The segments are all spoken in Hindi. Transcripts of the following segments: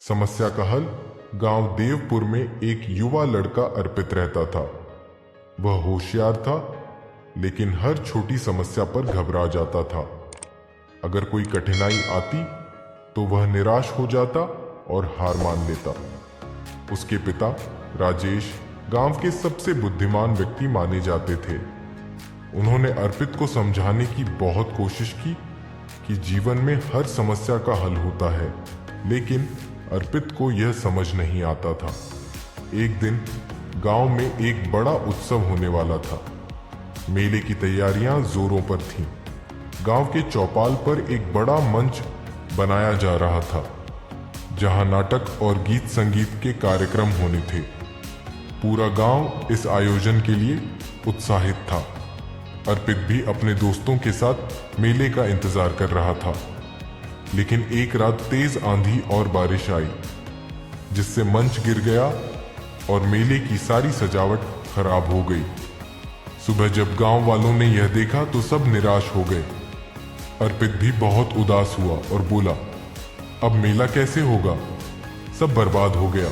समस्या का हल। गांव देवपुर में एक युवा लड़का अर्पित रहता था। वह होशियार था, लेकिन हर छोटी समस्या पर घबरा जाता था। अगर कोई कठिनाई आती तो वह निराश हो जाता और हार मान लेता। उसके पिता राजेश गांव के सबसे बुद्धिमान व्यक्ति माने जाते थे। उन्होंने अर्पित को समझाने की बहुत कोशिश की कि जीवन में हर समस्या का हल होता है, लेकिन अर्पित को यह समझ नहीं आता था। एक दिन गांव में एक बड़ा उत्सव होने वाला था। मेले की तैयारियां जोरों पर थीं। गांव के चौपाल पर एक बड़ा मंच बनाया जा रहा था, जहां नाटक और गीत संगीत के कार्यक्रम होने थे। पूरा गांव इस आयोजन के लिए उत्साहित था। अर्पित भी अपने दोस्तों के साथ मेले का इंतजार कर रहा था, लेकिन एक रात तेज आंधी और बारिश आई, जिससे मंच गिर गया और मेले की सारी सजावट खराब हो गई। सुबह जब गांव वालों ने यह देखा तो सब निराश हो गए। अर्पित भी बहुत उदास हुआ और बोला, अब मेला कैसे होगा? सब बर्बाद हो गया।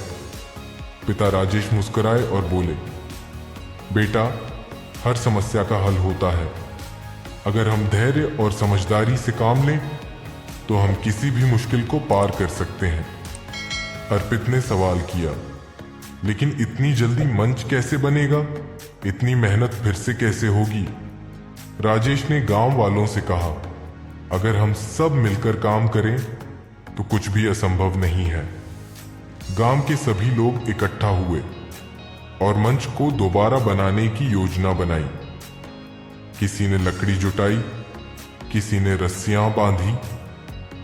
पिता राजेश मुस्कुराए और बोले, बेटा, हर समस्या का हल होता है। अगर हम धैर्य और समझदारी से काम लें तो हम किसी भी मुश्किल को पार कर सकते हैं। अर्पित ने सवाल किया, लेकिन इतनी जल्दी मंच कैसे बनेगा? इतनी मेहनत फिर से कैसे होगी? राजेश ने गांव वालों से कहा, अगर हम सब मिलकर काम करें तो कुछ भी असंभव नहीं है। गांव के सभी लोग इकट्ठा हुए और मंच को दोबारा बनाने की योजना बनाई। किसी ने लकड़ी जुटाई, किसी ने रस्सियां बांधी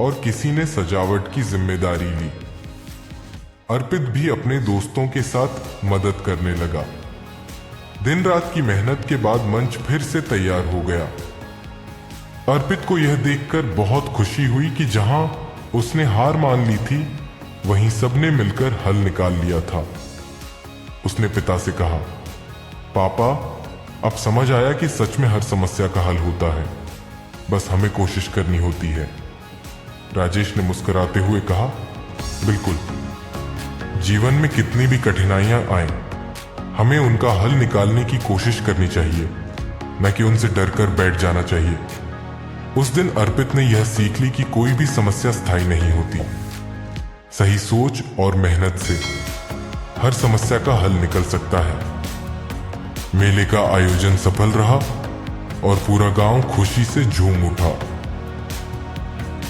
और किसी ने सजावट की जिम्मेदारी ली। अर्पित भी अपने दोस्तों के साथ मदद करने लगा। दिन रात की मेहनत के बाद मंच फिर से तैयार हो गया। अर्पित को यह देखकर बहुत खुशी हुई कि जहां उसने हार मान ली थी, वहीं सबने मिलकर हल निकाल लिया था। उसने पिता से कहा, पापा, अब समझ आया कि सच में हर समस्या का हल होता है, बस हमें कोशिश करनी होती है। राजेश ने मुस्कुराते हुए कहा, बिल्कुल। जीवन में कितनी भी कठिनाइयां आए, हमें उनका हल निकालने की कोशिश करनी चाहिए, न कि उनसे डरकर बैठ जाना चाहिए। उस दिन अर्पित ने यह सीख ली कि कोई भी समस्या स्थायी नहीं होती। सही सोच और मेहनत से हर समस्या का हल निकल सकता है। मेले का आयोजन सफल रहा और पूरा गांव खुशी से झूम उठा।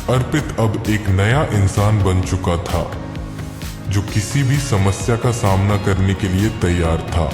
अर्पित अब एक नया इंसान बन चुका था, जो किसी भी समस्या का सामना करने के लिए तैयार था।